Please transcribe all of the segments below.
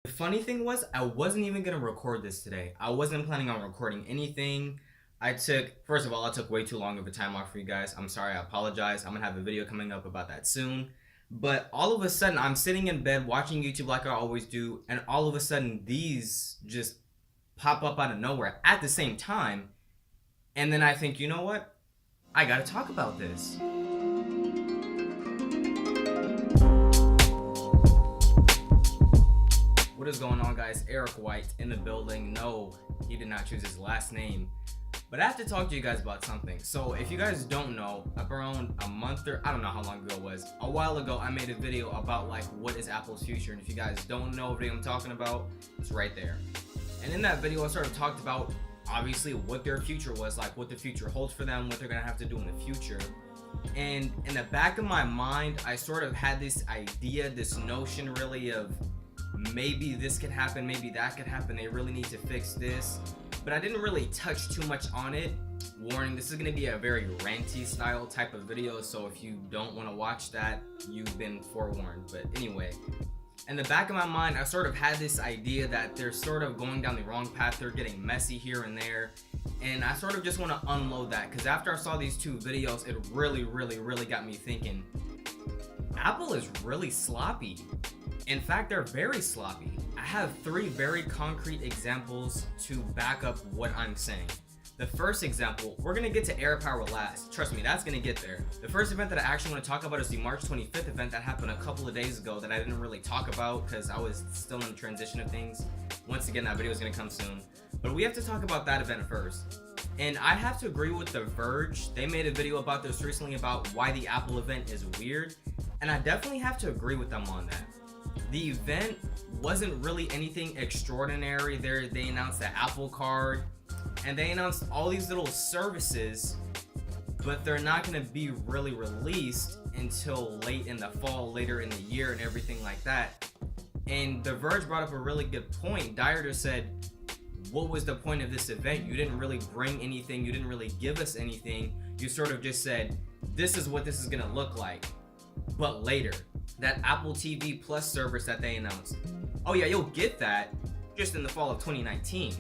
The funny thing was, I wasn't even gonna record this today. I wasn't planning on recording anything. First of all, I took way too long of a time off for you guys. I'm sorry, I apologize. I'm gonna have a video coming up about that soon. But all of a sudden, I'm sitting in bed watching YouTube like I always do, and all of a sudden, these just pop up out of nowhere at the same time. And then I think, you know what? I gotta talk about this. What is going on, guys? Eric White in the building. No, he did not choose his last name. But I have to talk to you guys about something. So if you guys don't know, up around a month or I don't know how long ago it was, a while ago I made a video about like what is Apple's future. And if you guys don't know what I'm talking about, it's right there. And in that video I sort of talked about obviously what their future was, like what the future holds for them, what they're gonna have to do in the future. And in the back of my mind, I sort of had this idea, this notion really of maybe this could happen, maybe that could happen, they really need to fix this, but I didn't really touch too much on it. Warning, this is going to be a very ranty style type of video, so if you don't want to watch that, you've been forewarned. But anyway, in the back of my mind, I sort of had this idea that they're sort of going down the wrong path, they're getting messy here and there, and I sort of just want to unload that, because after I saw these two videos, it really got me thinking, Apple is really sloppy. In fact, they're very sloppy. I have three very concrete examples to back up what I'm saying. The first example, we're gonna get to Airpower last. Trust me, that's gonna get there. The first event that I actually want to talk about is the March 25th event that happened a couple of days ago that I didn't really talk about because I was still in the transition of things. Once again, that video is gonna come soon. But we have to talk about that event first. And I have to agree with The Verge. They made a video about this recently about why the Apple event is weird. And I definitely have to agree with them on that. The event wasn't really anything extraordinary. They announced the Apple Card, and they announced all these little services, but they're not going to be really released until late in the fall, later in the year, and everything like that. And The Verge brought up a really good point. Dyer just said, what was the point of this event? You didn't really bring anything. You didn't really give us anything. You sort of just said, this is what this is going to look like, but later. That Apple TV Plus service that they announced. Oh yeah, you'll get that just in the fall of 2019.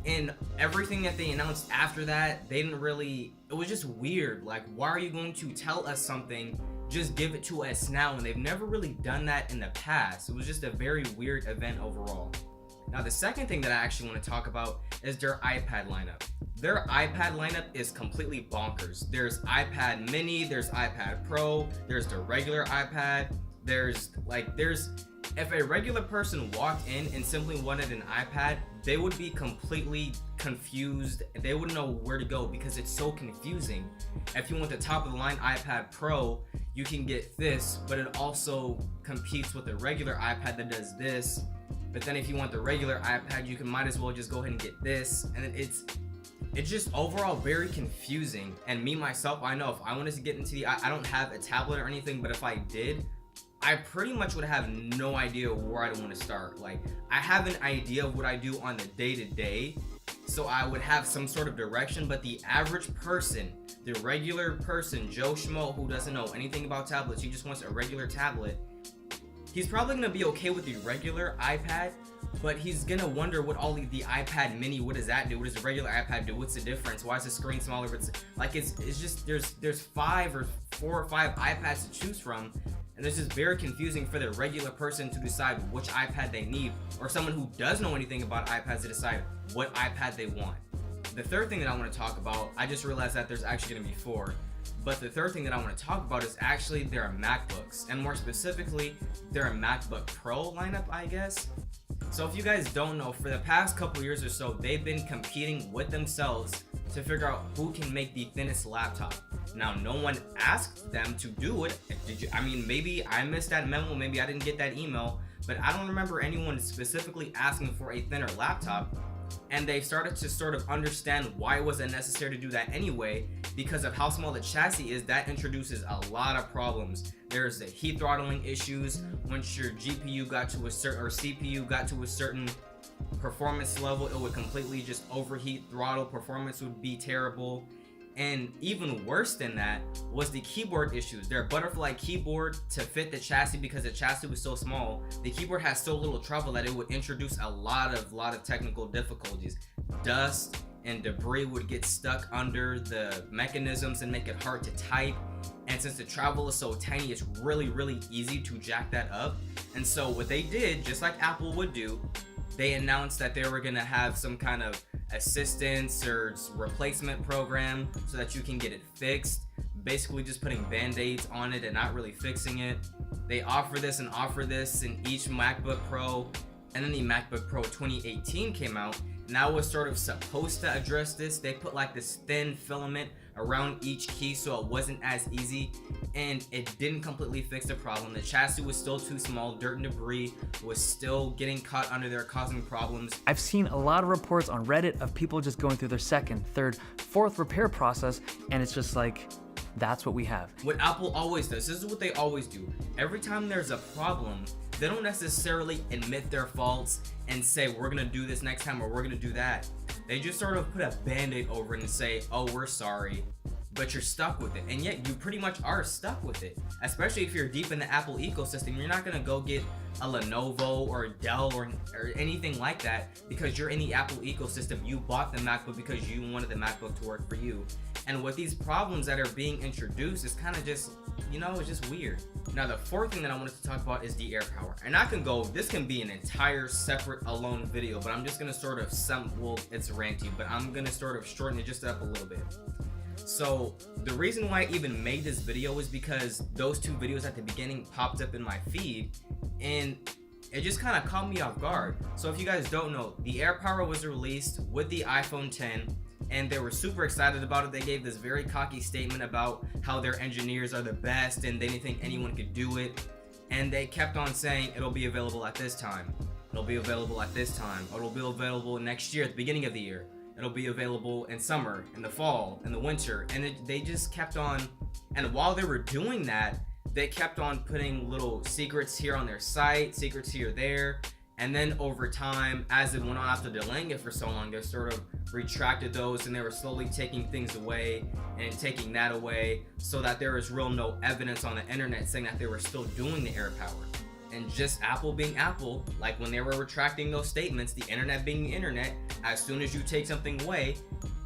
And everything that they announced after that, they didn't really, it was just weird. Like, why are you going to tell us something? Just give it to us now. And they've never really done that in the past. It was just a very weird event overall. Now, the second thing that I actually want to talk about is their iPad lineup. Their iPad lineup is completely bonkers. There's iPad mini, there's iPad Pro, there's the regular iPad, if a regular person walked in and simply wanted an iPad, they would be completely confused. They wouldn't know where to go because it's so confusing. If you want the top of the line iPad Pro, you can get this, but it also competes with the regular iPad that does this. But then if you want the regular iPad, you might as well just go ahead and get this. And it's just overall very confusing. And me myself, I know if I wanted to get into I don't have a tablet or anything, but if I did, I pretty much would have no idea where I'd want to start. Like, I have an idea of what I do on the day-to-day, so I would have some sort of direction, but the average person, the regular person, Joe Schmo, who doesn't know anything about tablets, he just wants a regular tablet, he's probably going to be okay with the regular iPad, but he's going to wonder what all the iPad mini, what does that do? What does the regular iPad do? What's the difference? Why is the screen smaller? It's just, there's 4 or 5 iPads to choose from, and this is very confusing for the regular person to decide which iPad they need, or someone who does know anything about iPads to decide what iPad they want. The third thing that I want to talk about, I just realized that there's actually going to be 4. But the third thing that I want to talk about is actually their MacBooks, and more specifically, their MacBook Pro lineup, I guess. So if you guys don't know, for the past couple years or so, they've been competing with themselves to figure out who can make the thinnest laptop. Now, no one asked them to do it. Maybe I missed that memo, maybe I didn't get that email, but I don't remember anyone specifically asking for a thinner laptop. And they started to sort of understand why it wasn't necessary to do that anyway, because of how small the chassis is. That introduces a lot of problems. There's the heat throttling issues. Once your GPU got to a certain, or CPU got to a certain performance level, it would completely just overheat, throttle, performance would be terrible. And even worse than that was the keyboard issues. Their butterfly keyboard, to fit the chassis, because the chassis was so small, the keyboard has so little trouble that it would introduce a lot of technical difficulties. Dust and debris would get stuck under the mechanisms and make it hard to type. And since the travel is so tiny, it's really easy to jack that up. And so what they did, just like Apple would do, they announced that they were gonna have some kind of assistance or replacement program so that you can get it fixed. Basically just putting band-aids on it and not really fixing it. They offer this in each MacBook Pro, and then the MacBook Pro 2018 came out, and that was sort of supposed to address this. They put like this thin filament around each key so it wasn't as easy, and it didn't completely fix the problem. The chassis was still too small, dirt and debris was still getting caught under there, causing problems. I've seen a lot of reports on Reddit of people just going through their second, third, fourth repair process, and it's just like, that's what we have. What Apple always does, this is what they always do. Every time there's a problem, they don't necessarily admit their faults and say, we're gonna do this next time or we're gonna do that. They just sort of put a band-aid over it and say, oh, we're sorry, but you're stuck with it. And yet you pretty much are stuck with it. Especially if you're deep in the Apple ecosystem, you're not gonna go get a Lenovo or a Dell or anything like that because you're in the Apple ecosystem. You bought the MacBook because you wanted the MacBook to work for you. And with these problems that are being introduced, it's kind of just, it's just weird. Now, the fourth thing that I wanted to talk about is the Airpower. And this can be an entire separate alone video, but I'm just gonna sort of it's ranty, but I'm gonna sort of shorten it just up a little bit. So the reason why I even made this video is because those two videos at the beginning popped up in my feed, and it just kind of caught me off guard. So if you guys don't know, the Airpower was released with the iPhone 10, and they were super excited about it. They gave this very cocky statement about how their engineers are the best and they didn't think anyone could do it. And they kept on saying it'll be available at this time. It'll be available at this time. It'll be available next year at the beginning of the year. It'll be available in summer, in the fall, in the winter. And they just kept on, and while they were doing that, they kept on putting little secrets here on their site, secrets here, there. And then over time, as it went on after delaying it for so long, they sort of retracted those, and they were slowly taking things away and taking that away so that there is no evidence on the internet saying that they were still doing the Airpower. And just Apple being Apple, like when they were retracting those statements, the internet being the internet, as soon as you take something away,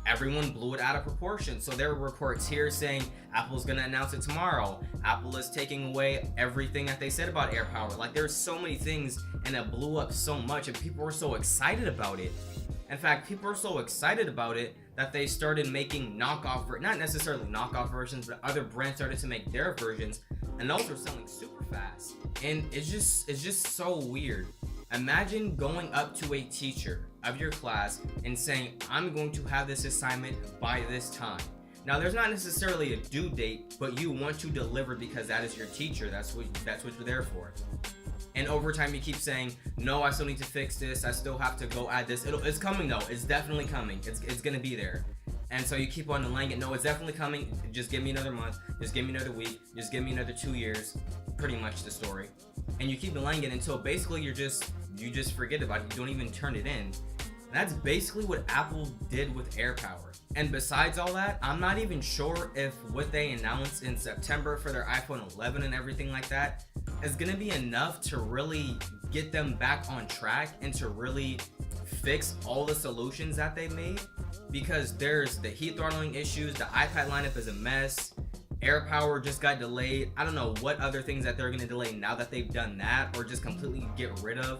everyone blew it out of proportion. So there were reports here saying Apple's gonna announce it tomorrow. Apple is taking away everything that they said about Airpower. Like, there's so many things, and it blew up so much, and people were so excited about it. In fact, people were so excited about it that they started making not necessarily knockoff versions, but other brands started to make their versions, and those were selling super fast. And it's just so weird. Imagine going up to a teacher of your class and saying, I'm going to have this assignment by this time. Now, there's not necessarily a due date, but you want to deliver because that is your teacher. That's what you're there for. And over time, you keep saying, no, I still need to fix this. I still have to go add this. It's coming though. It's definitely coming. It's gonna be there. And so you keep on delaying it. No, it's definitely coming. Just give me another month. Just give me another week. Just give me another 2 years. Pretty much the story. And you keep delaying it until basically you just forget about it. You don't even turn it in. And that's basically what Apple did with Airpower. And besides all that, I'm not even sure if what they announced in September for their iPhone 11 and everything like that is gonna be enough to really get them back on track and to really fix all the solutions that they made. Because there's the heat throttling issues, the iPad lineup is a mess, Airpower just got delayed. I don't know what other things that they're gonna delay now that they've done that, or just completely get rid of.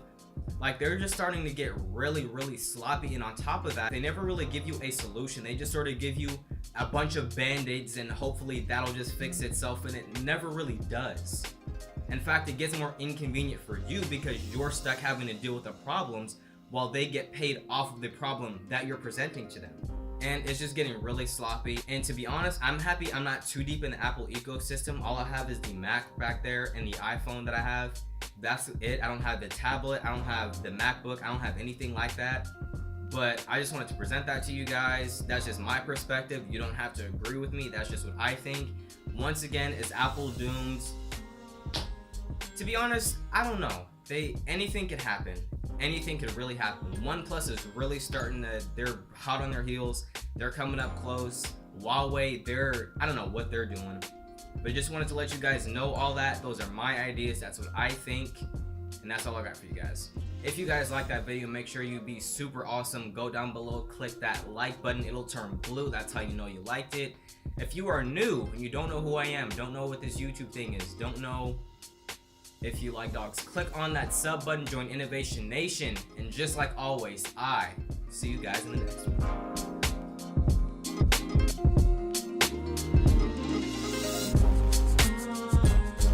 Like, they're just starting to get really sloppy, and on top of that, they never really give you a solution. They just sort of give you a bunch of band-aids and hopefully that'll just fix itself, and it never really does. In fact, it gets more inconvenient for you because you're stuck having to deal with the problems while they get paid off of the problem that you're presenting to them. And it's just getting really sloppy. And to be honest, I'm happy I'm not too deep in the Apple ecosystem. All I have is the Mac back there and the iPhone that I have. That's it. I don't have the tablet. I don't have the MacBook. I don't have anything like that. But I just wanted to present that to you guys. That's just my perspective. You don't have to agree with me. That's just what I think. Once again, is Apple doomed? To be honest, I don't know. Anything could happen. Anything could really happen. OnePlus is really they're hot on their heels. They're coming up close. Huawei, I don't know what they're doing. But just wanted to let you guys know all that. Those are my ideas. That's what I think. And that's all I got for you guys. If you guys like that video, make sure you be super awesome. Go down below, click that like button. It'll turn blue. That's how you know you liked it. If you are new and you don't know who I am, don't know what this YouTube thing is, don't know if you like dogs, click on that sub button, join Innovation Nation. And just like always, I see you guys in the next one.